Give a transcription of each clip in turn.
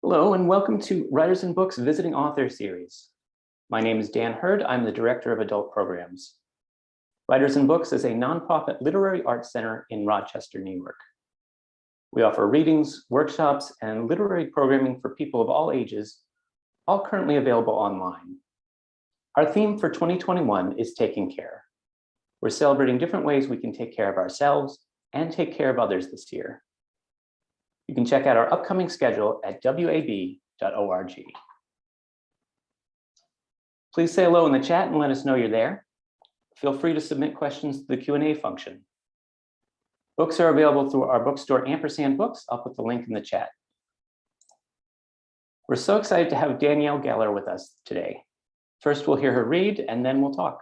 Hello, and welcome to Writers and Books Visiting Author Series. My name is Dan Hurd. I'm the Director of Adult Programs. Writers and Books is a nonprofit literary arts center in Rochester, New York. We offer readings, workshops, and literary programming for people of all ages, all currently available online. Our theme for 2021 is Taking Care. We're celebrating different ways we can take care of ourselves and take care of others this year. You can check out our upcoming schedule at wab.org. Please say hello in the chat and let us know you're there. Feel free to submit questions to the Q&A function. Books are available through our bookstore & Books. I'll put the link in the chat. We're so excited to have Danielle Geller with us today. First, we'll hear her read, and then we'll talk.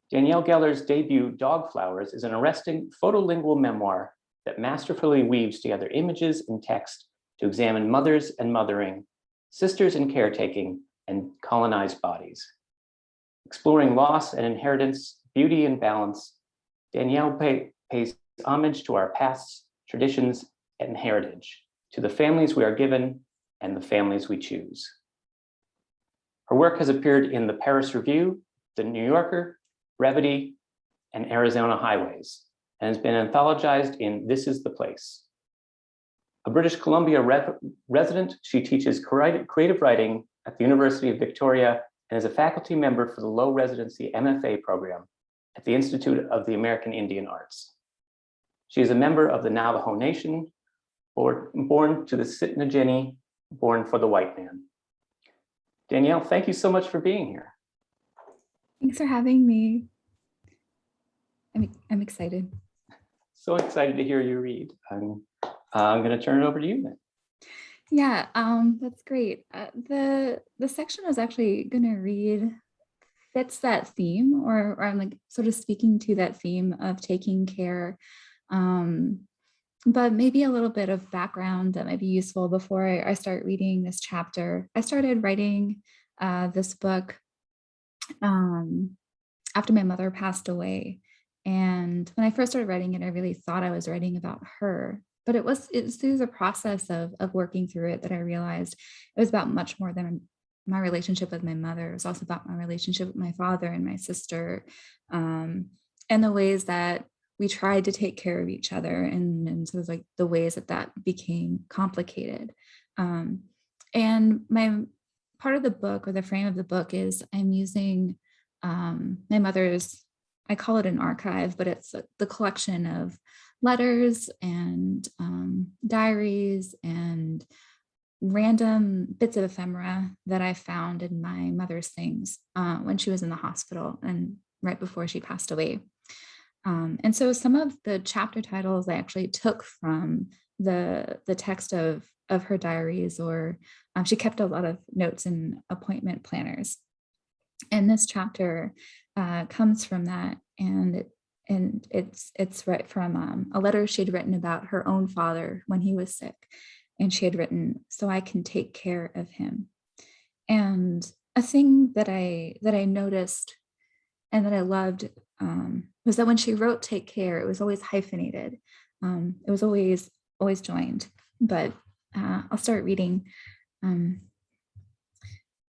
Danielle Geller's debut, Dog Flowers, is an arresting photo-lingual memoir that masterfully weaves together images and text to examine mothers and mothering, sisters and caretaking, and colonized bodies. Exploring loss and inheritance, beauty and balance, Danielle pays homage to our pasts, traditions, and heritage, to the families we are given and the families we choose. Her work has appeared in the Paris Review, the New Yorker, Brevity, and Arizona Highways, and has been anthologized in This Is the Place. A British Columbia resident, she teaches creative writing at the University of Victoria and is a faculty member for the low residency MFA program at the Institute of the American Indian Arts. She is a member of the Navajo Nation, born to the Sitnageni, born for the white man. Danielle, thank you so much for being here. Thanks for having me. I'm excited. So excited to hear you read. I'm going to turn it over to you then. Yeah, that's great. The section I was actually going to read fits that theme, or I'm like sort of speaking to that theme of taking care, but maybe a little bit of background that might be useful before I start reading this chapter. I started writing this book after my mother passed away. And when I first started writing it, I really thought I was writing about her, but it was through the process of working through it that I realized it was about much more than my relationship with my mother. It was also about my relationship with my father and my sister, and the ways that we tried to take care of each other, and sort of like the ways that became complicated. And my part of the book, or the frame of the book, is I'm using my mother's, I call it an archive, but it's the collection of letters and diaries and random bits of ephemera that I found in my mother's things when she was in the hospital and right before she passed away. And so some of the chapter titles I actually took from the text of her diaries, or she kept a lot of notes in appointment planners. And this chapter comes from that, and it's right from a letter she had written about her own father when he was sick, and she had written, "So I can take care of him." And a thing that I noticed and that I loved was that when she wrote "take care," it was always hyphenated. It was always joined. But I'll start reading.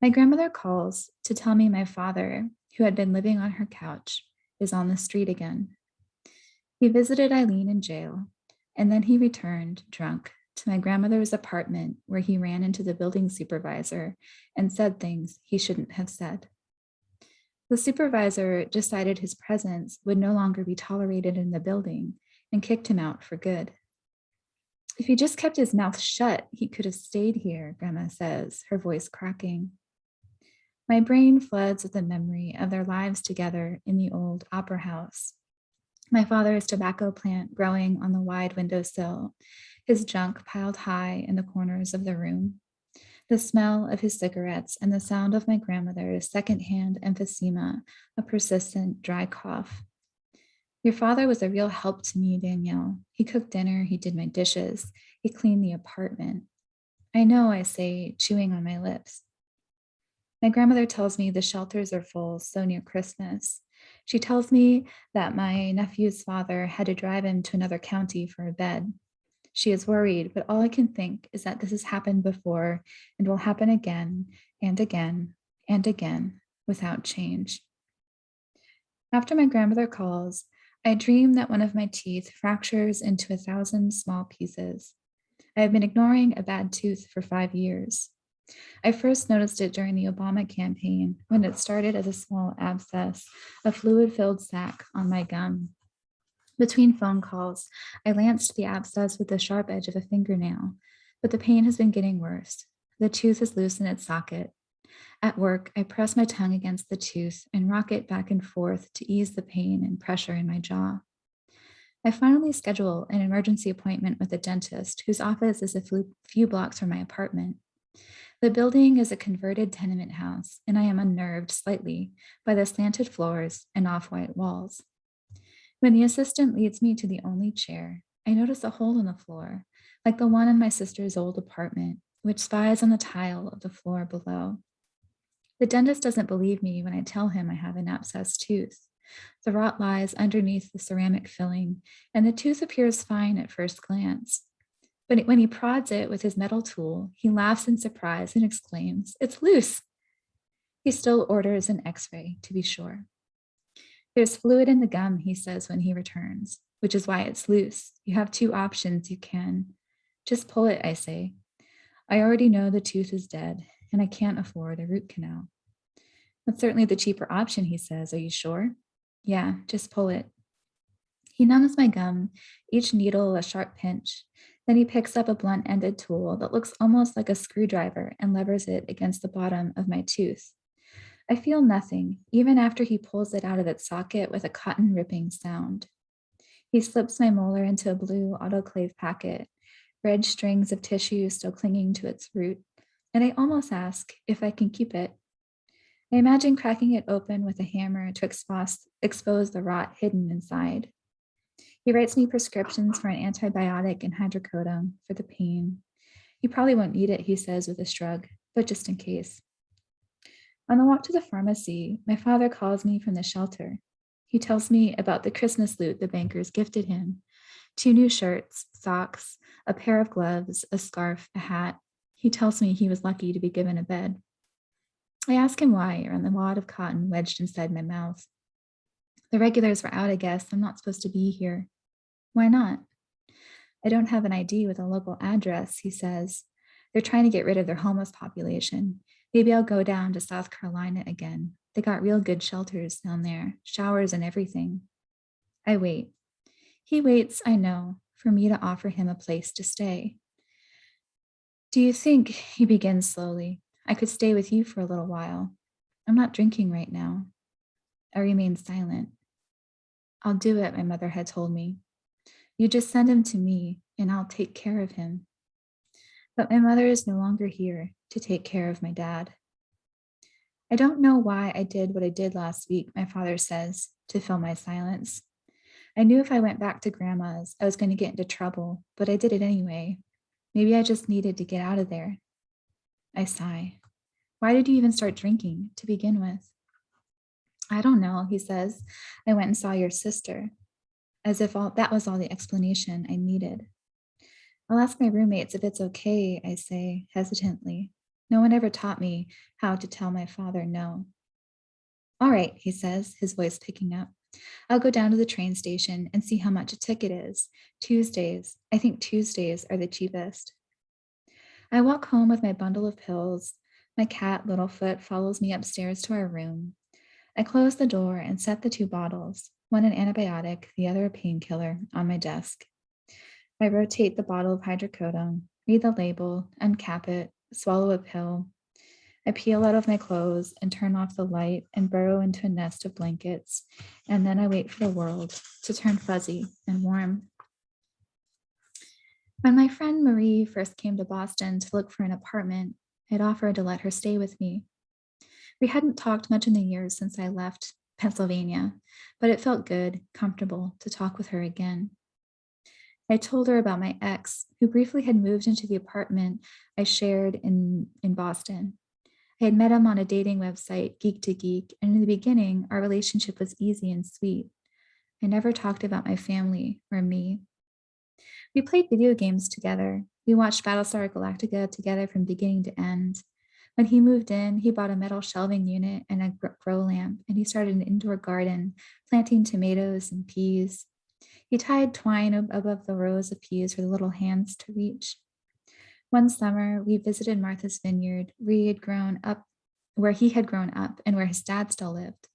My grandmother calls to tell me my father, who had been living on her couch, is on the street again. He visited Eileen in jail, and then he returned, drunk, to my grandmother's apartment, where he ran into the building supervisor and said things he shouldn't have said. The supervisor decided his presence would no longer be tolerated in the building and kicked him out for good. If he just kept his mouth shut, he could have stayed here, Grandma says, her voice cracking. My brain floods with the memory of their lives together in the old opera house. My father's tobacco plant growing on the wide windowsill, his junk piled high in the corners of the room, the smell of his cigarettes, and the sound of my grandmother's secondhand emphysema, a persistent dry cough. Your father was a real help to me, Danielle. He cooked dinner, he did my dishes, he cleaned the apartment. I know, I say, chewing on my lips. My grandmother tells me the shelters are full so near Christmas. She tells me that my nephew's father had to drive him to another county for a bed. She is worried, but all I can think is that this has happened before and will happen again and again and again without change. After my grandmother calls, I dream that one of my teeth fractures into 1,000 small pieces. I have been ignoring a bad tooth for 5 years. I first noticed it during the Obama campaign when it started as a small abscess, a fluid filled sac on my gum. Between phone calls, I lanced the abscess with the sharp edge of a fingernail, but the pain has been getting worse. The tooth is loose in its socket. At work, I press my tongue against the tooth and rock it back and forth to ease the pain and pressure in my jaw. I finally schedule an emergency appointment with a dentist whose office is a few blocks from my apartment. The building is a converted tenement house, and I am unnerved slightly by the slanted floors and off-white walls. When the assistant leads me to the only chair, I notice a hole in the floor, like the one in my sister's old apartment, which spies on the tile of the floor below. The dentist doesn't believe me when I tell him I have an abscessed tooth. The rot lies underneath the ceramic filling, and the tooth appears fine at first glance. But when he prods it with his metal tool, he laughs in surprise and exclaims, "It's loose." He still orders an x-ray to be sure. "There's fluid in the gum," he says when he returns, "which is why it's loose. You have two options. You can just pull it," I say. I already know the tooth is dead, and I can't afford a root canal. "That's certainly the cheaper option," he says. "Are you sure?" "Yeah, just pull it." He numbs my gum, each needle a sharp pinch. Then he picks up a blunt-ended tool that looks almost like a screwdriver and levers it against the bottom of my tooth. I feel nothing, even after he pulls it out of its socket with a cotton-ripping sound. He slips my molar into a blue autoclave packet, red strings of tissue still clinging to its root, and I almost ask if I can keep it. I imagine cracking it open with a hammer to expose the rot hidden inside. He writes me prescriptions for an antibiotic and hydrocodone for the pain. He probably won't need it, he says with a shrug, but just in case. On the walk to the pharmacy, my father calls me from the shelter. He tells me about the Christmas loot the bankers gifted him: 2 new shirts, socks, a pair of gloves, a scarf, a hat. He tells me he was lucky to be given a bed. I ask him why, around the wad of cotton wedged inside my mouth. "The regulars were out, I guess. I'm not supposed to be here." "Why not?" "I don't have an ID with a local address," he says. "They're trying to get rid of their homeless population. Maybe I'll go down to South Carolina again. They got real good shelters down there, showers and everything." I wait. He waits, I know, for me to offer him a place to stay. "Do you think," he begins slowly, "I could stay with you for a little while? I'm not drinking right now." I remain silent. "I'll do it," my mother had told me. "You just send him to me, and I'll take care of him." But my mother is no longer here to take care of my dad. I don't know why I did what I did last week, my father says, to fill my silence. I knew if I went back to grandma's, I was going to get into trouble, but I did it anyway. Maybe I just needed to get out of there. I sigh. "Why did you even start drinking to begin with?" "I don't know," he says. "I went and saw your sister." As if that was all the explanation I needed. "I'll ask my roommates if it's okay," I say hesitantly. No one ever taught me how to tell my father no. "All right," he says, his voice picking up. "I'll go down to the train station and see how much a ticket is. Tuesdays. I think Tuesdays are the cheapest." I walk home with my bundle of pills. My cat, Littlefoot, follows me upstairs to our room. I close the door and set the 2 bottles, one an antibiotic, the other a painkiller, on my desk. I rotate the bottle of hydrocodone, read the label, uncap it, swallow a pill. I peel out of my clothes and turn off the light and burrow into a nest of blankets, and then I wait for the world to turn fuzzy and warm. When my friend Marie first came to Boston to look for an apartment, I'd offered to let her stay with me. We hadn't talked much in the years since I left Pennsylvania, but it felt good, comfortable to talk with her again. I told her about my ex, who briefly had moved into the apartment I shared in Boston. I had met him on a dating website, Geek to Geek, and in the beginning, our relationship was easy and sweet. I never talked about my family or me. We played video games together. We watched Battlestar Galactica together from beginning to end. When he moved in, he bought a metal shelving unit and a grow lamp, and he started an indoor garden, planting tomatoes and peas. He tied twine above the rows of peas for the little hands to reach. One summer, we visited Martha's vineyard, where he had grown up and where his dad still lived.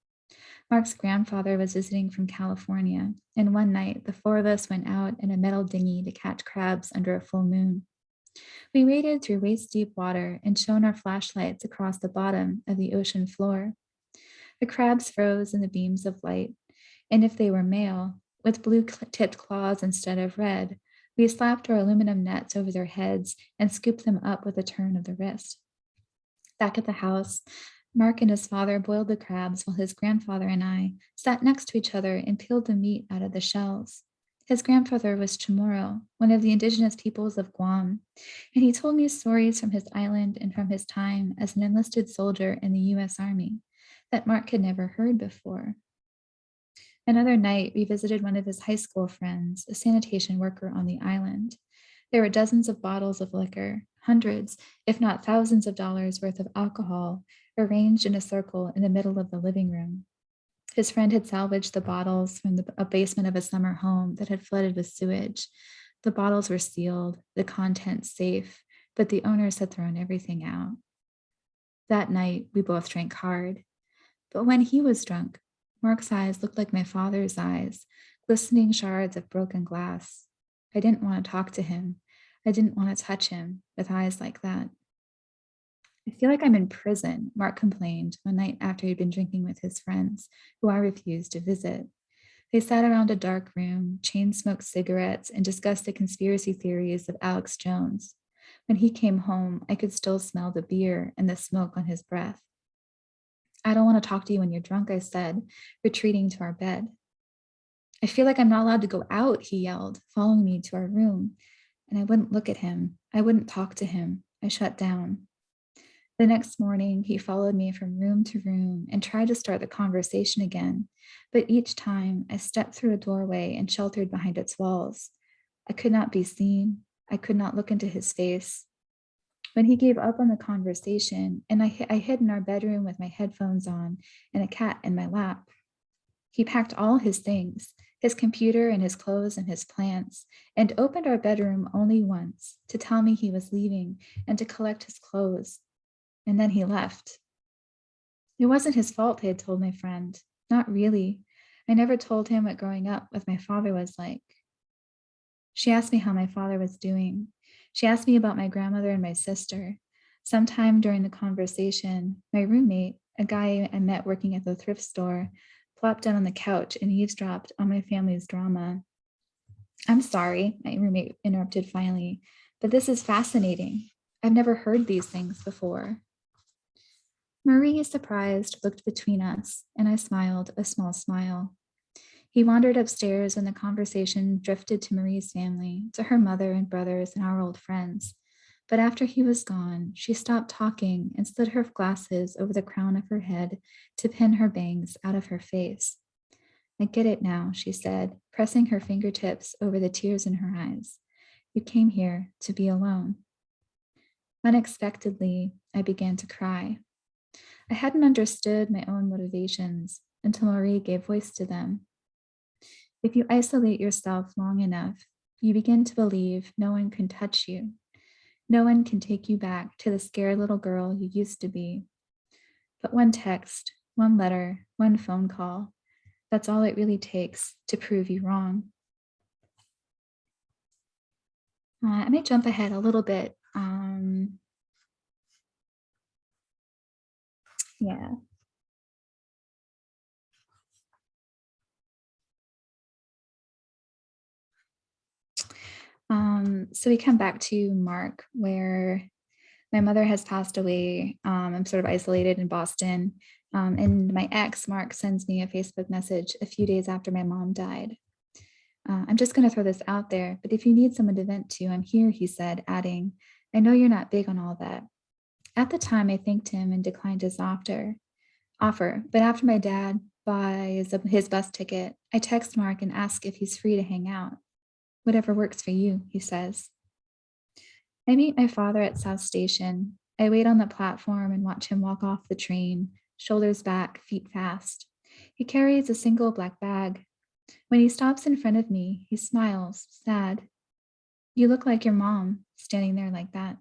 Mark's grandfather was visiting from California, and one night the four of us went out in a metal dinghy to catch crabs under a full moon. We waded through waist-deep water and shone our flashlights across the bottom of the ocean floor. The crabs froze in the beams of light, and if they were male, with blue-tipped claws instead of red, we slapped our aluminum nets over their heads and scooped them up with a turn of the wrist. Back at the house, Mark and his father boiled the crabs while his grandfather and I sat next to each other and peeled the meat out of the shells. His grandfather was Chamorro, one of the indigenous peoples of Guam, and he told me stories from his island and from his time as an enlisted soldier in the US Army that Mark had never heard before. Another night, we visited one of his high school friends, a sanitation worker on the island. There were dozens of bottles of liquor, hundreds, if not thousands of dollars worth of alcohol, arranged in a circle in the middle of the living room. His friend had salvaged the bottles from a basement of a summer home that had flooded with sewage. The bottles were sealed, the contents safe, but the owners had thrown everything out. That night, we both drank hard. But when he was drunk, Mark's eyes looked like my father's eyes, glistening shards of broken glass. I didn't want to talk to him. I didn't want to touch him with eyes like that. I feel like I'm in prison, Mark complained one night after he'd been drinking with his friends, who I refused to visit. They sat around a dark room, chain-smoked cigarettes, and discussed the conspiracy theories of Alex Jones. When he came home, I could still smell the beer and the smoke on his breath. I don't want to talk to you when you're drunk, I said, retreating to our bed. I feel like I'm not allowed to go out, he yelled, following me to our room. And I wouldn't look at him. I wouldn't talk to him. I shut down. The next morning, he followed me from room to room and tried to start the conversation again. But each time, I stepped through a doorway and sheltered behind its walls. I could not be seen. I could not look into his face. When he gave up on the conversation, and I hid in our bedroom with my headphones on and a cat in my lap, he packed all his things, his computer and his clothes and his plants, and opened our bedroom only once to tell me he was leaving and to collect his clothes. And then he left. It wasn't his fault, I had told my friend. Not really. I never told him what growing up with my father was like. She asked me how my father was doing. She asked me about my grandmother and my sister. Sometime during the conversation, my roommate, a guy I met working at the thrift store, plopped down on the couch and eavesdropped on my family's drama. I'm sorry, my roommate interrupted finally, but this is fascinating. I've never heard these things before. Marie, surprised, looked between us, and I smiled a small smile. He wandered upstairs when the conversation drifted to Marie's family, to her mother and brothers and our old friends. But after he was gone, she stopped talking and slid her glasses over the crown of her head to pin her bangs out of her face. I get it now, she said, pressing her fingertips over the tears in her eyes. You came here to be alone. Unexpectedly, I began to cry. I hadn't understood my own motivations until Marie gave voice to them. If you isolate yourself long enough, you begin to believe no one can touch you. No one can take you back to the scared little girl you used to be. But one text, one letter, one phone call, that's all it really takes to prove you wrong. I may jump ahead a little bit. Yeah. So we come back to Mark, where my mother has passed away. I'm sort of isolated in Boston. And my ex, Mark, sends me a Facebook message a few days after my mom died. I'm just going to throw this out there, but if you need someone to vent to, I'm here, he said, adding, I know you're not big on all that. At the time, I thanked him and declined his offer. But after my dad buys his bus ticket, I text Mark and ask if he's free to hang out. Whatever works for you, he says. I meet my father at South Station. I wait on the platform and watch him walk off the train, shoulders back, feet fast. He carries a single black bag. When he stops in front of me, he smiles, sad. You look like your mom, standing there like that.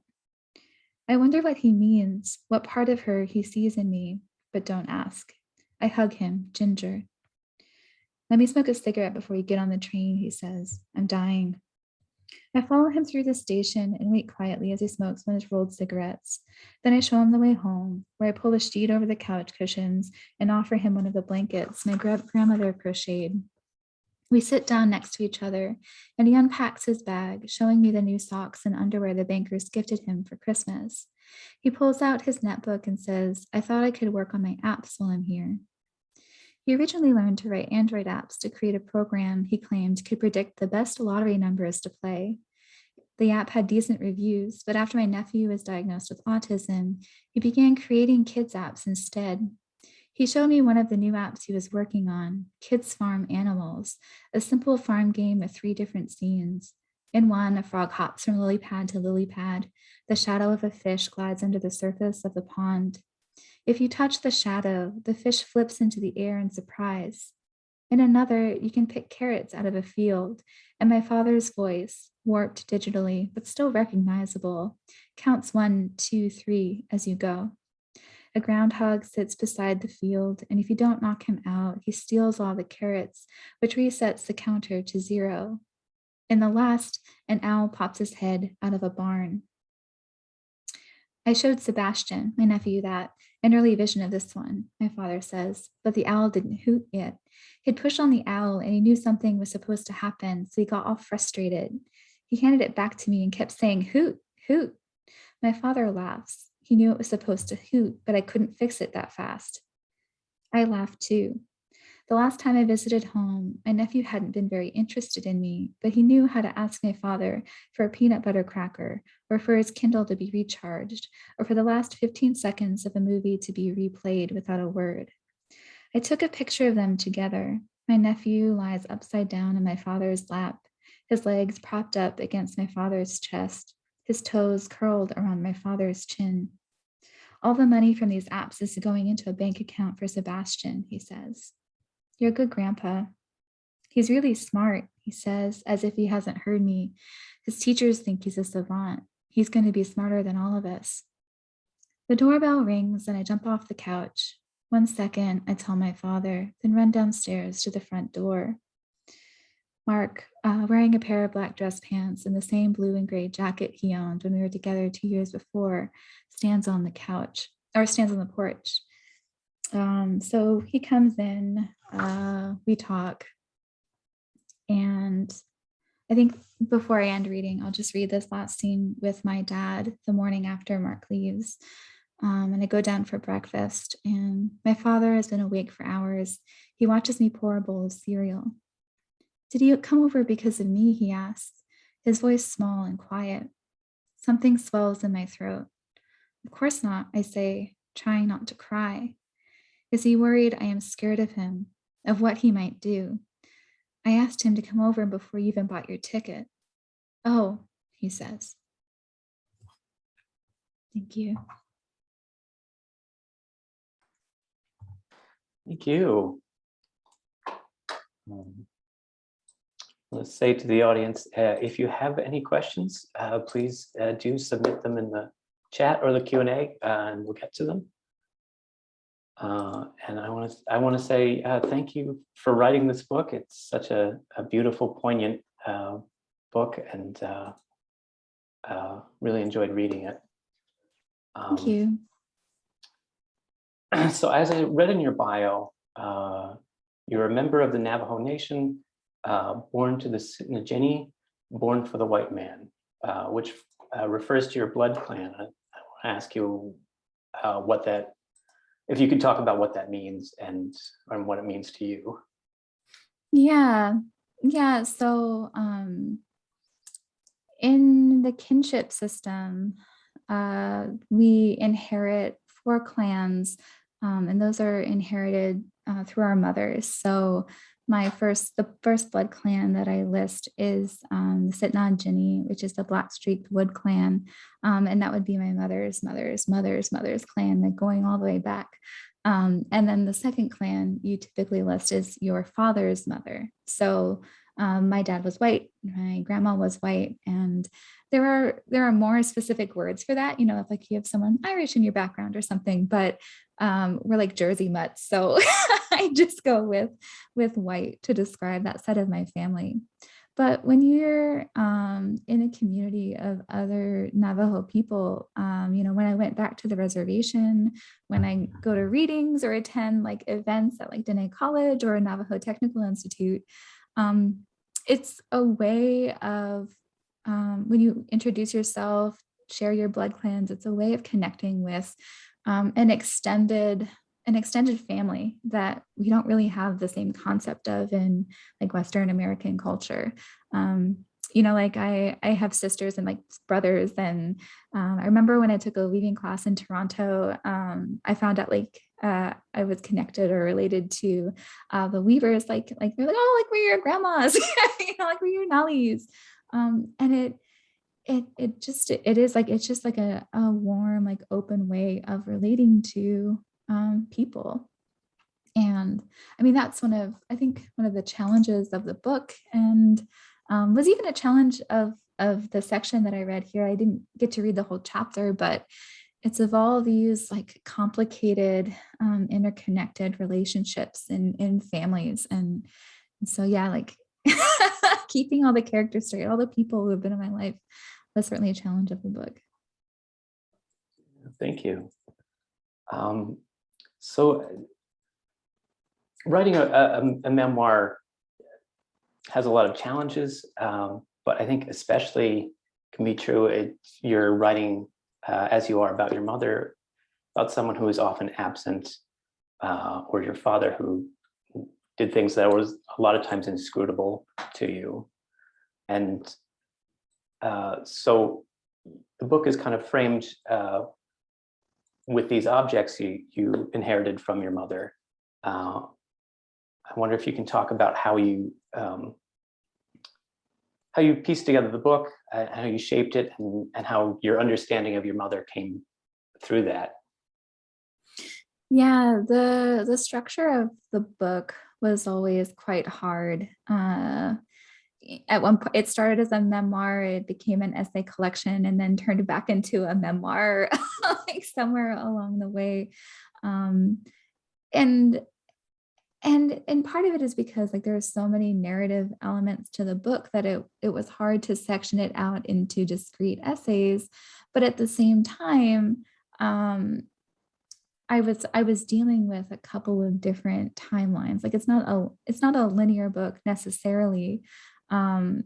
I wonder what he means, what part of her he sees in me, but don't ask. I hug him, Ginger. Let me smoke a cigarette before you get on the train, he says. I'm dying. I follow him through the station and wait quietly as he smokes one of his rolled cigarettes. Then I show him the way home, where I pull the sheet over the couch cushions and offer him one of the blankets my grandmother crocheted. We sit down next to each other, and he unpacks his bag, showing me the new socks and underwear the bankers gifted him for Christmas. He pulls out his netbook and says, I thought I could work on my apps while I'm here. He originally learned to write Android apps to create a program he claimed could predict the best lottery numbers to play. The app had decent reviews, but after my nephew was diagnosed with autism, he began creating kids' apps instead. He showed me one of the new apps he was working on, Kids Farm Animals, a simple farm game with 3 different scenes. In one, a frog hops from lily pad to lily pad. The shadow of a fish glides under the surface of the pond. If you touch the shadow, the fish flips into the air in surprise. In another, you can pick carrots out of a field, and my father's voice, warped digitally, but still recognizable, counts 1, 2, 3 as you go. A groundhog sits beside the field, and if you don't knock him out, he steals all the carrots, which resets the counter to 0. In the last, an owl pops his head out of a barn. I showed Sebastian, my nephew, that an early vision of this one, my father says, but the owl didn't hoot yet. He'd pushed on the owl and he knew something was supposed to happen, so he got all frustrated. He handed it back to me and kept saying, hoot, hoot. My father laughs. He knew it was supposed to hoot, but I couldn't fix it that fast. I laughed too. The last time I visited home, my nephew hadn't been very interested in me, but he knew how to ask my father for a peanut butter cracker, or for his Kindle to be recharged, or for the last 15 seconds of a movie to be replayed without a word. I took a picture of them together. My nephew lies upside down in my father's lap, his legs propped up against my father's chest, his toes curled around my father's chin. All the money from these apps is going into a bank account for Sebastian, he says. You're a good grandpa. He's really smart, he says, as if he hasn't heard me. His teachers think he's a savant. He's going to be smarter than all of us. The doorbell rings and I jump off the couch. 1 second, I tell my father, then run downstairs to the front door. Mark, wearing a pair of black dress pants and the same blue and gray jacket he owned when we were together 2 years before, stands on the porch. So he comes in, we talk, and I think before I end reading, I'll just read this last scene with my dad the morning after Mark leaves. And I go down for breakfast, and my father has been awake for hours. He watches me pour a bowl of cereal. Did you come over because of me? He asks, his voice small and quiet. Something swells in my throat. Of course not, I say, trying not to cry. Is he worried I am scared of him, of what he might do? I asked him to come over before you even bought your ticket. Oh, he says. Thank you. Thank you. Let's say to the audience, if you have any questions, please do submit them in the chat or the Q&A, and we'll get to them. And I want to say thank you for writing this book. It's such a beautiful, poignant book, and really enjoyed reading it. Thank you. So as I read in your bio, you're a member of the Navajo Nation, born to the Sinigeni, born for the white man, which refers to your blood clan. I want to ask you what that, if you could talk about what that means and what it means to you. Yeah. So in the kinship system, we inherit 4 clans, and those are inherited through our mothers. So the first blood clan that I list is the Sitnan which is the Black Streaked Wood clan. And that would be my mother's clan, like going all the way back. And then the second clan you typically list is your father's mother. So my dad was white, my grandma was white, and there are more specific words for that, if like you have someone Irish in your background or something, but we're like Jersey mutts. So I just go with white to describe that side of my family. But when you're in a community of other Navajo people, when I went back to the reservation, when I go to readings or attend like events at like Dene College or Navajo Technical Institute, it's a way of, when you introduce yourself, share your blood clans, it's a way of connecting with an extended family that we don't really have the same concept of in like Western American culture. Like I have sisters and like brothers, and I remember when I took a weaving class in Toronto, I found out like I was connected or related to the weavers, like they're like, oh, like we're your grandmas, like we're your nallies, and it's just like a warm, like open way of relating to people. And I mean, that's I think one of the challenges of the book, and was even a challenge of the section that I read here. I didn't get to read the whole chapter, but it's of all these like complicated, interconnected relationships in families. And so, yeah, like keeping all the characters straight, all the people who have been in my life was certainly a challenge of the book. Thank you. So writing a memoir has a lot of challenges, but I think especially can be true. You're writing as you are about your mother, about someone who is often absent, or your father who did things that was a lot of times inscrutable to you. And so the book is kind of framed with these objects you inherited from your mother. I wonder if you can talk about how you pieced together the book, how you shaped it, and how your understanding of your mother came through that. Yeah, the structure of the book was always quite hard. At one point, it started as a memoir, it became an essay collection, and then turned back into a memoir like somewhere along the way. And part of it is because like there are so many narrative elements to the book that it was hard to section it out into discrete essays. But at the same time, I was dealing with a couple of different timelines. Like it's not a linear book necessarily. And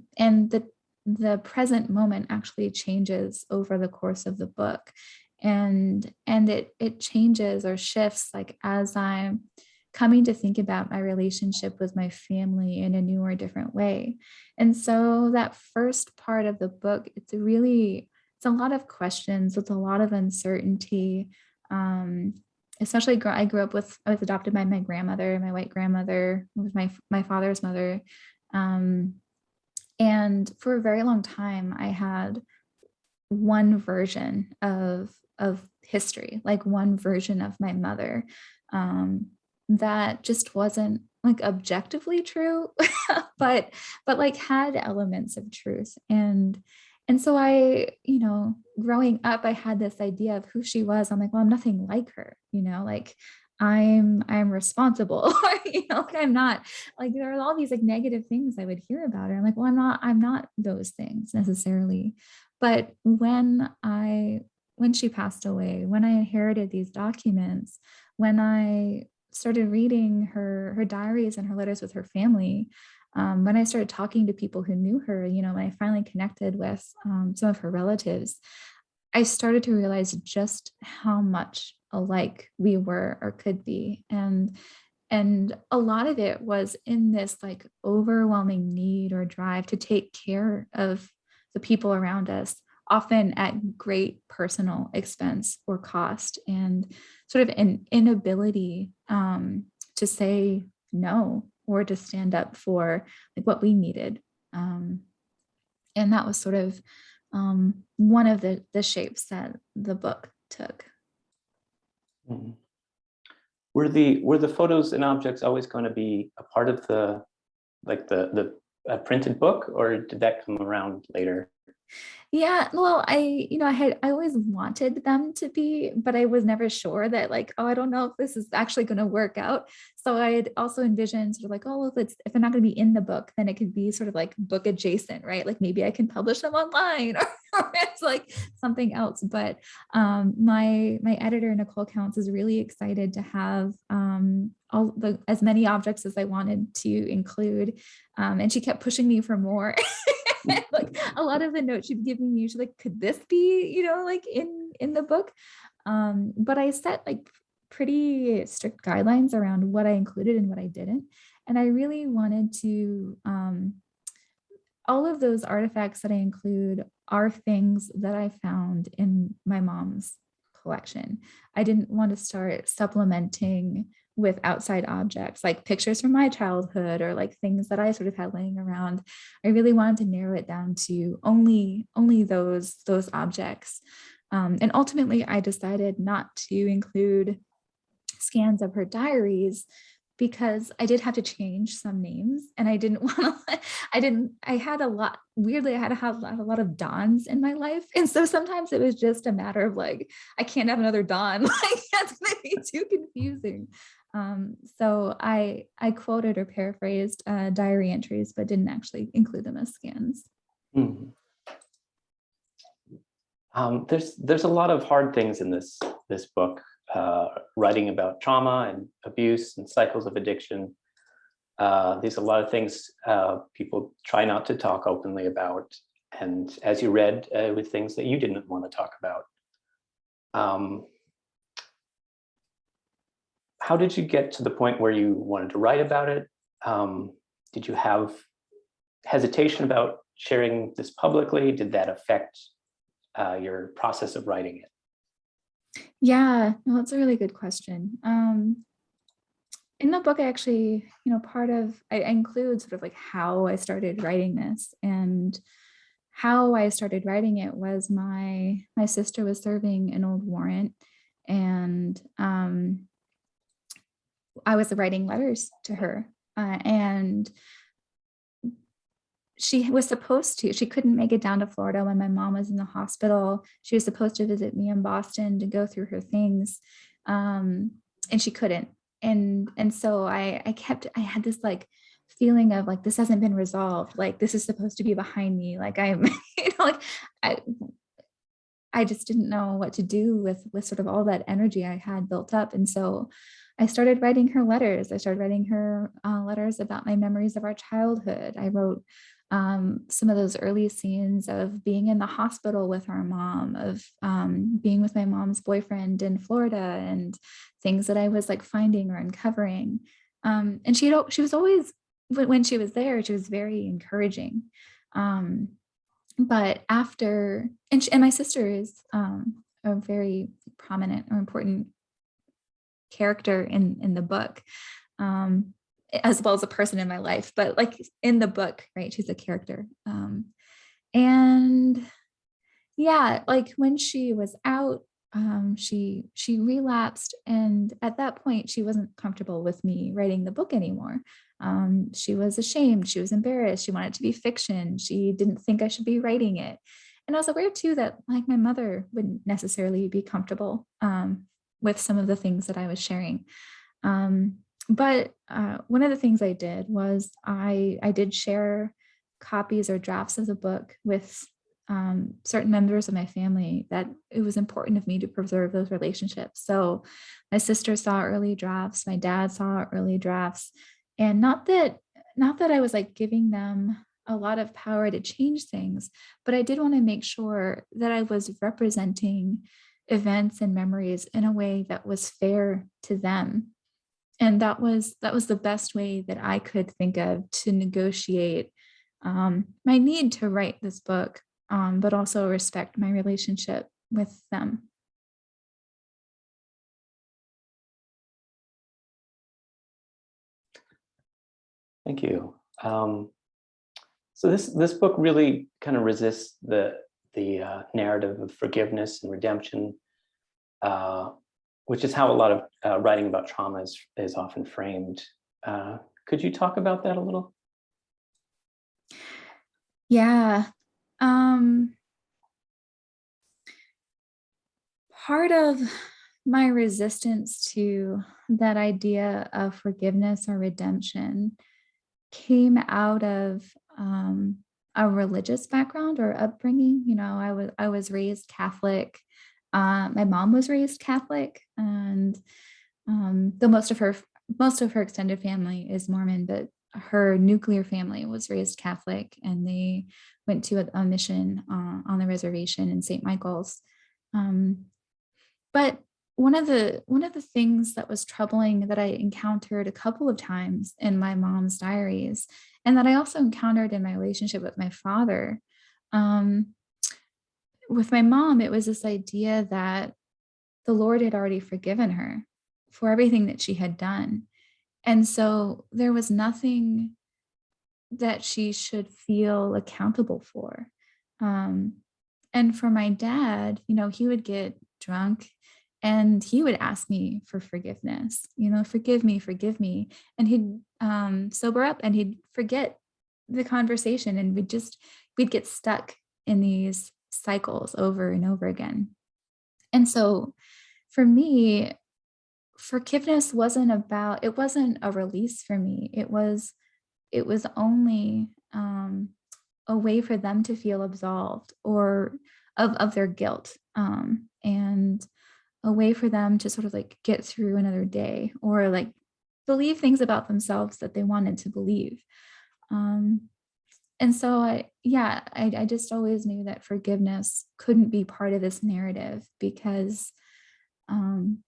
the present moment actually changes over the course of the book. And it changes or shifts like as I'm coming to think about my relationship with my family in a new or different way. And so that first part of the book, it's a lot of questions, it's a lot of uncertainty. Especially I was adopted by my grandmother, my white grandmother, was my father's mother. And for a very long time, I had one version of history, like one version of my mother. That just wasn't like objectively true, but like had elements of truth. And so I, growing up, I had this idea of who she was. I'm like, well, I'm nothing like her, like I'm responsible, like I'm not, like there are all these like negative things I would hear about her. I'm like, well, I'm not those things necessarily. But when she passed away, when I inherited these documents, when I started reading her diaries and her letters with her family, when I started talking to people who knew her, when I finally connected with some of her relatives, I started to realize just how much alike we were or could be. And a lot of it was in this like overwhelming need or drive to take care of the people around us, often at great personal expense or cost, and sort of an inability to say no or to stand up for like what we needed. And that was sort of one of the shapes that the book took. Mhm. Were the photos and objects always going to be a part of the printed book, or did that come around later? Yeah, well, I always wanted them to be, but I was never sure that like, oh, I don't know if this is actually going to work out. So I had also envisioned sort of like, oh, well, if they're not going to be in the book, then it could be sort of like book adjacent, right? Like maybe I can publish them online or it's like something else. But my editor, Nicole Counts, is really excited to have as many objects as I wanted to include. And she kept pushing me for more. Like a lot of the notes she'd given me, she's like, could this be, like in the book? But I set like pretty strict guidelines around what I included and what I didn't. And I really wanted to, all of those artifacts that I include are things that I found in my mom's collection. I didn't want to start supplementing with outside objects like pictures from my childhood or like things that I sort of had laying around. I really wanted to narrow it down to only those objects. And ultimately, I decided not to include scans of her diaries because I did have to change some names and I didn't want to, I had a lot, weirdly, I had to have a lot of Dons in my life. And so sometimes it was just a matter of like, I can't have another Don, like that's going to be too confusing. So I quoted or paraphrased diary entries, but didn't actually include them as scans. Mhm. There's a lot of hard things in this book, writing about trauma and abuse and cycles of addiction. There's a lot of things people try not to talk openly about, and as you read, with things that you didn't want to talk about. How did you get to the point where you wanted to write about it? Did you have hesitation about sharing this publicly? Did that affect your process of writing it? Yeah, no, that's a really good question. In the book, I actually, I include sort of like how I started writing this, and how I started writing it was my sister was serving an old warrant, and I was writing letters to her, and she was supposed to, she couldn't make it down to Florida when my mom was in the hospital. She was supposed to visit me in Boston to go through her things. And she couldn't. And so I had this like feeling of like, this hasn't been resolved. Like this is supposed to be behind me. Like I'm, like I just didn't know what to do with sort of all that energy I had built up. And so I started writing her letters. I started writing her letters about my memories of our childhood. I wrote some of those early scenes of being in the hospital with our mom, of being with my mom's boyfriend in Florida, and things that I was like finding or uncovering. And she was always, when she was there, she was very encouraging. But after, and my sister is a very prominent or important character in the book, as well as a person in my life, but like in the book, right, she's a character. And yeah, like when she was out, she relapsed, and at that point she wasn't comfortable with me writing the book anymore. She was ashamed, she was embarrassed, she wanted it to be fiction, she didn't think I should be writing it. And I was aware too that like my mother wouldn't necessarily be comfortable with some of the things that I was sharing. But one of the things I did was I did share copies or drafts of the book with certain members of my family, that it was important of me to preserve those relationships. So my sister saw early drafts, my dad saw early drafts, and not that I was like giving them a lot of power to change things, but I did want to make sure that I was representing events and memories in a way that was fair to them. And that was the best way that I could think of to negotiate my need to write this book, but also respect my relationship with them. Thank you. So this book really kind of resists the narrative of forgiveness and redemption, uh, which is how a lot of writing about trauma is often framed. Could you talk about that a little? Yeah. Um, Part of my resistance to that idea of forgiveness or redemption came out of a religious background or upbringing. You know, I was raised Catholic. My mom was raised Catholic, and though most of her extended family is Mormon, but her nuclear family was raised Catholic, and they went to a mission on the reservation in St. Michael's. Um, but one of the things that was troubling that I encountered a couple of times in my mom's diaries, and that I also encountered in my relationship with my father, um, with my mom, it was this idea that the Lord had already forgiven her for everything that she had done. And so there was nothing that she should feel accountable for. Um, and for my dad, you know, he would get drunk and he would ask me for forgiveness, you know, forgive me, forgive me. And he'd sober up and he'd forget the conversation, and we'd get stuck in these cycles over and over again. And so for me, forgiveness it wasn't a release for me. It was only a way for them to feel absolved or of their guilt, and a way for them to sort of like get through another day or like believe things about themselves that they wanted to believe. Um, and so I just always knew that forgiveness couldn't be part of this narrative because um,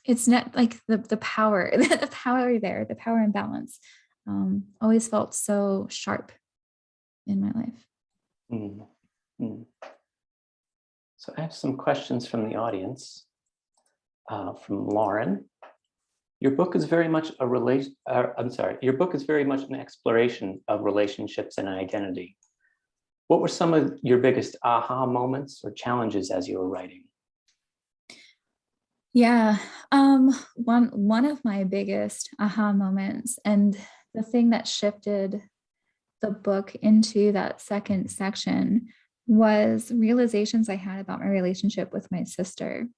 it's not like the power, the power there, the power imbalance always felt so sharp in my life. Mm, mm. So I have some questions from the audience. From Lauren. Your book is very much your book is very much an exploration of relationships and identity. What were some of your biggest aha moments or challenges as you were writing? Yeah. One of my biggest aha moments, and the thing that shifted the book into that second section, was realizations I had about my relationship with my sister.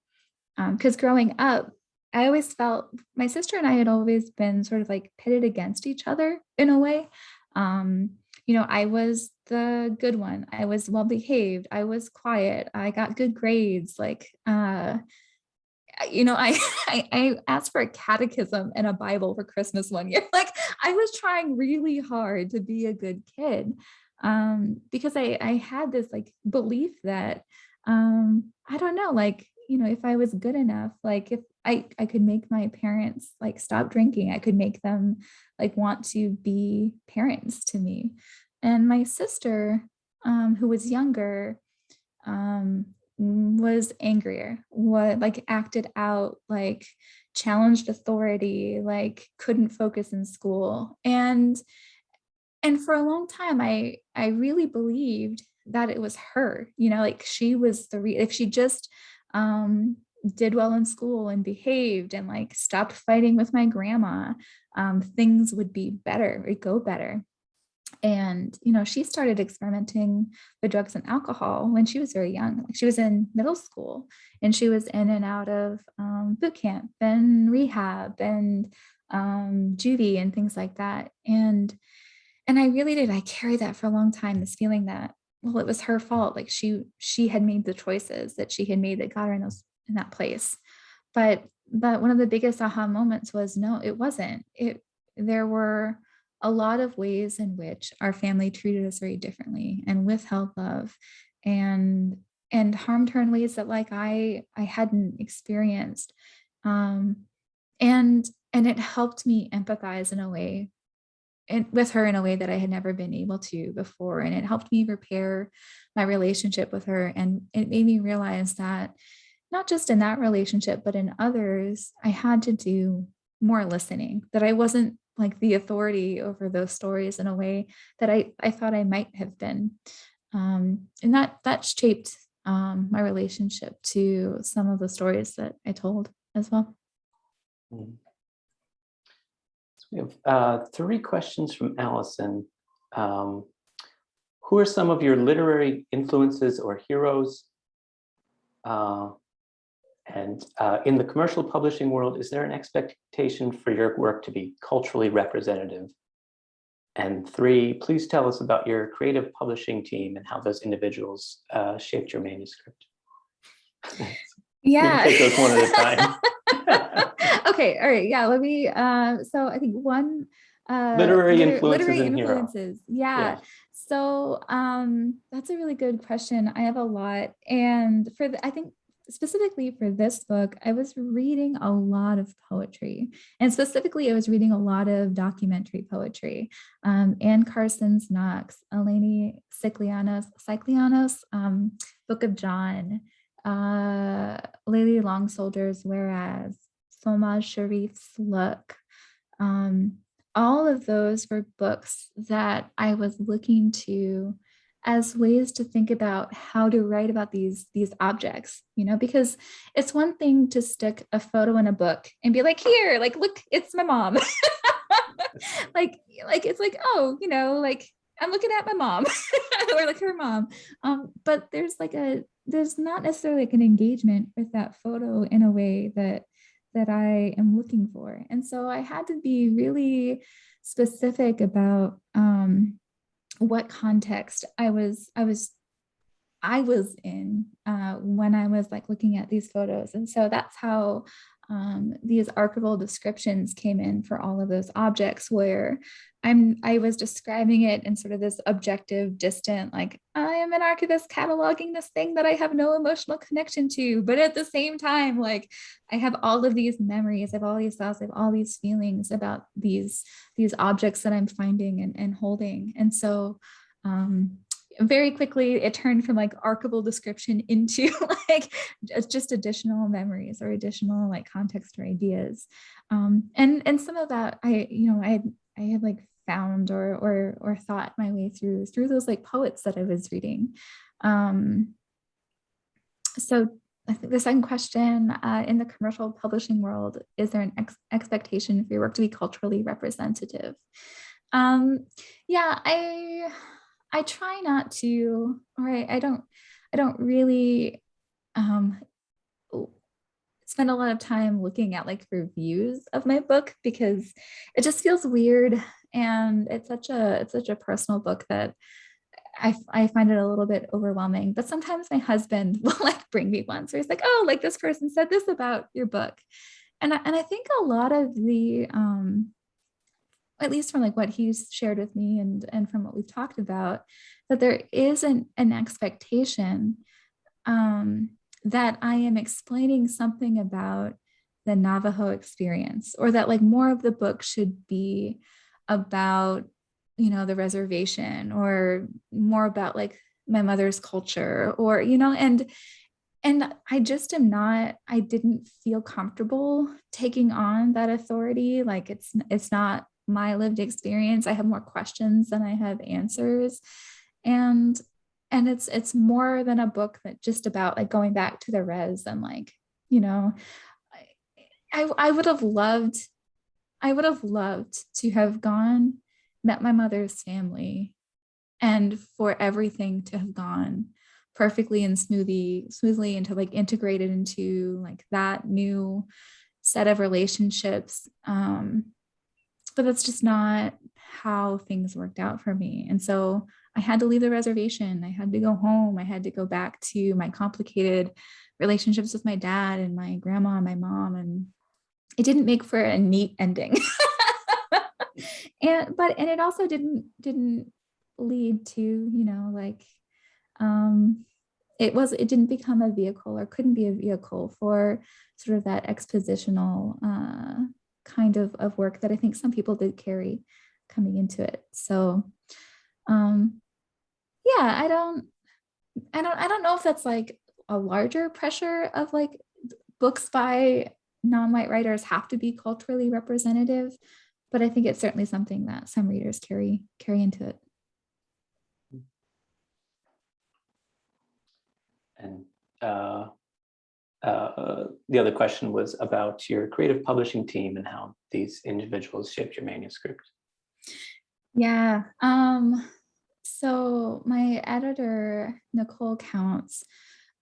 Because growing up, I always felt my sister and I had always been sort of like pitted against each other in a way. Um, you know, I was the good one. I was well behaved. I was quiet. I got good grades. Like, you know, I asked for a catechism and a Bible for Christmas one year. Like, I was trying really hard to be a good kid, because I had this like belief that I don't know, like, you know, if I was good enough, like if I could make my parents like stop drinking, I could make them like want to be parents to me. And my sister, who was younger, um, was angrier, what like acted out, like challenged authority, like couldn't focus in school. And for a long time, I really believed that it was her, you know, like she was if she just um did well in school and behaved and like stopped fighting with my grandma, things would be better, it'd go better. And, you know, she started experimenting with drugs and alcohol when she was very young. Like she was in middle school and she was in and out of boot camp and rehab and juvie and things like that. And I really did. I carried that for a long time, this feeling that, well, it was her fault. Like she had made the choices that she had made that got her in that place. But one of the biggest aha moments was, no, it wasn't. There were a lot of ways in which our family treated us very differently and withheld love and harmed her in ways that like I hadn't experienced. Um, and it helped me empathize in a way and with her in a way that I had never been able to before. And it helped me repair my relationship with her. And it made me realize that not just in that relationship, but in others, I had to do more listening, that I wasn't like the authority over those stories in a way that I thought I might have been. And that shaped my relationship to some of the stories that I told as well. Mm. So we have 3 questions from Allison. Um, who are some of your literary influences or heroes? And in the commercial publishing world, is there an expectation for your work to be culturally representative? And 3, please tell us about your creative publishing team and how those individuals shaped your manuscript. Yeah. Take those one at a time. Okay. All right. Yeah. Let me, so I think one, Literary influences literary and hero. influences. Yeah. So, that's a really good question. I have a lot. And I think specifically for this book, I was reading a lot of poetry, and specifically I was reading a lot of documentary poetry. Anne Carson's Knox, Eleni Cyclianos, Book of John, Lady Long Soldier's Whereas, Solmaz Sharif's Look. All of those were books that I was looking to as ways to think about how to write about these objects, because it's one thing to stick a photo in a book and be like, here, like, look, it's my mom. like it's like, oh, like I'm looking at my mom or like her mom. But there's not necessarily like an engagement with that photo in a way that I am looking for. And so I had to be really specific about what context I was in when I was like looking at these photos. And so that's how these archival descriptions came in for all of those objects, where I was describing it in sort of this objective, distant, like, I am an archivist cataloging this thing that I have no emotional connection to, but at the same time, like, I have all of these memories, I have all these thoughts, I have all these feelings about these objects that I'm finding and holding. And so very quickly it turned from like archival description into like just additional memories or additional like context or ideas. And some of that I had like found or thought my way through those like poets that I was reading. So I think the second question, in the commercial publishing world, is there an expectation for your work to be culturally representative? Yeah, I try not to, or I don't really spend a lot of time looking at like reviews of my book, because it just feels weird, and it's such a personal book that I find it a little bit overwhelming. But sometimes my husband will like bring me one, so he's like, oh, like this person said this about your book, and I think a lot of the at least from like what he's shared with me and from what we've talked about, that there is an expectation that I am explaining something about the Navajo experience, or that like more of the book should be about, the reservation, or more about like my mother's culture, or, and I just I didn't feel comfortable taking on that authority. Like it's not my lived experience. I have more questions than I have answers. And it's more than a book that just about like going back to the res and like, I would have loved to have met my mother's family, and for everything to have gone perfectly and smoothly and to like integrate it into like that new set of relationships. But that's just not how things worked out for me. And so I had to leave the reservation. I had to go home. I had to go back to my complicated relationships with my dad and my grandma and my mom. And it didn't make for a neat ending. and it also didn't lead to, it didn't become a vehicle, or couldn't be a vehicle for sort of that expositional kind of work that I think some people did carry coming into it. So yeah, I don't know if that's like a larger pressure of like books by non-white writers have to be culturally representative, but I think it's certainly something that some readers carry into it. And the other question was about your creative publishing team and how these individuals shaped your manuscript. Yeah. So my editor, Nicole Counts,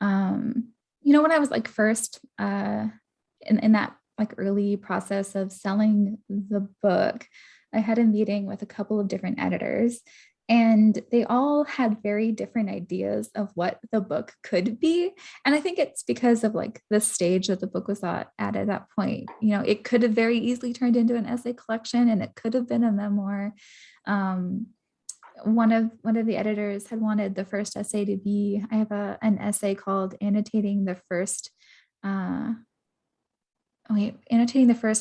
when I was like first in that like early process of selling the book, I had a meeting with a couple of different editors, and they all had very different ideas of what the book could be. And I think it's because of like the stage that the book was at that point. It could have very easily turned into an essay collection, and it could have been a memoir. One of the editors had wanted the first essay to be, I have an essay called annotating the first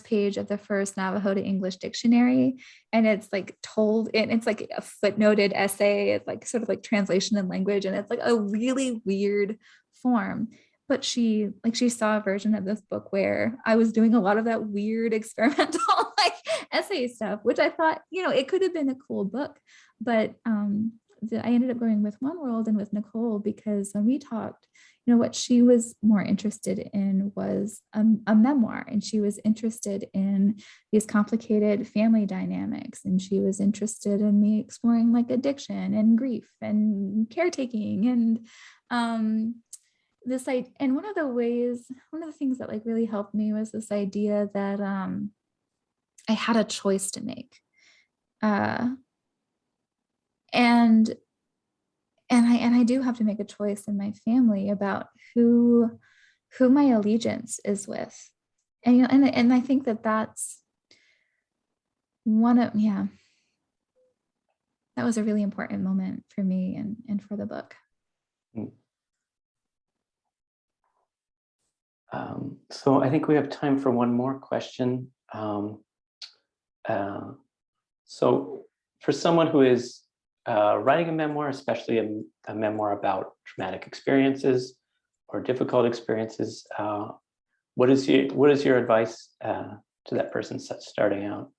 page of the first Navajo to English dictionary. And it's like it's like a footnoted essay. It's like sort of like translation in language. And it's like a really weird form. But she saw a version of this book where I was doing a lot of that weird experimental like essay stuff, which I thought, it could have been a cool book. But I ended up going with One World and with Nicole, because when we talked, what she was more interested in was a memoir, and she was interested in these complicated family dynamics, and she was interested in me exploring like addiction and grief and caretaking and and one of the things that like really helped me was this idea that I had a choice to make, and I do have to make a choice in my family about who my allegiance is with. And I think that that's that was a really important moment for me and for the book. So I think we have time for one more question. So for someone who is writing a memoir, especially a memoir about traumatic experiences or difficult experiences, what is your advice to that person starting out?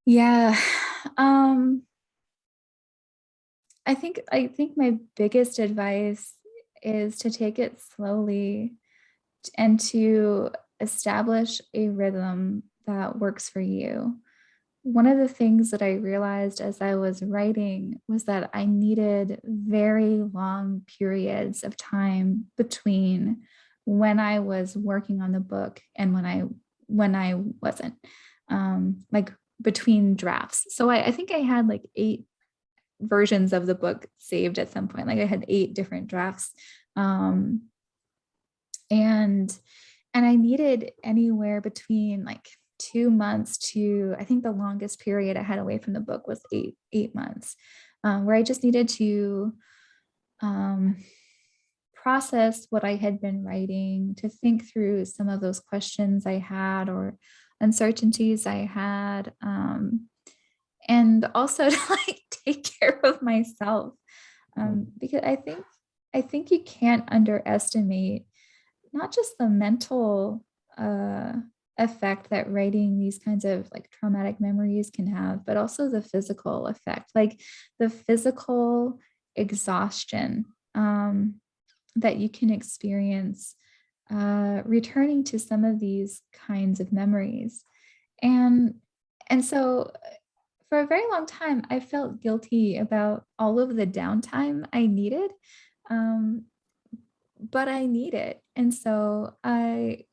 Yeah, I think my biggest advice is to take it slowly and to establish a rhythm that works for you. One of the things that I realized as I was writing was that I needed very long periods of time between when I was working on the book and when I wasn't, like between drafts. So I think I had like 8 versions of the book saved at some point. Like I had 8 different drafts. And I needed anywhere between like 2 months to, I think the longest period I had away from the book was 8 months, where I just needed to process what I had been writing, to think through some of those questions I had or uncertainties I had, and also to like take care of myself, because I think you can't underestimate not just the mental effect that writing these kinds of like traumatic memories can have, but also the physical effect, like the physical exhaustion that you can experience returning to some of these kinds of memories. And so for a very long time, I felt guilty about all of the downtime I needed, but I need it. And so I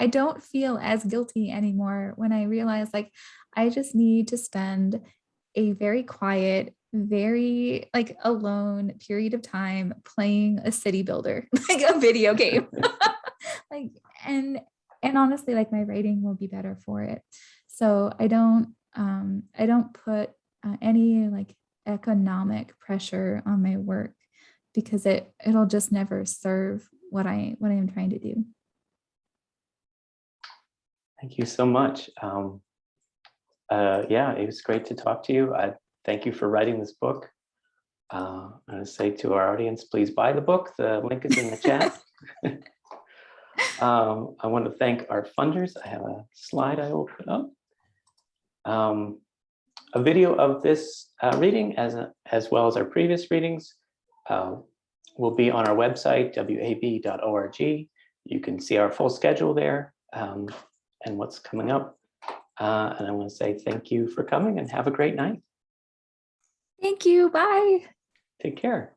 don't feel as guilty anymore when I realize like I just need to spend a very quiet, very like alone period of time playing a city builder, like a video game. Like and honestly, like my writing will be better for it. So I don't put any like economic pressure on my work, because it'll just never serve what I am trying to do. Thank you so much. Yeah, it was great to talk to you. Thank you for writing this book. I'm going to say to our audience, please buy the book. The link is in the chat. I want to thank our funders. I have a slide I will put up. A video of this reading, as well as our previous readings, will be on our website, wab.org. You can see our full schedule there and what's coming up. And I want to say thank you for coming and have a great night. Thank you. Bye. Take care.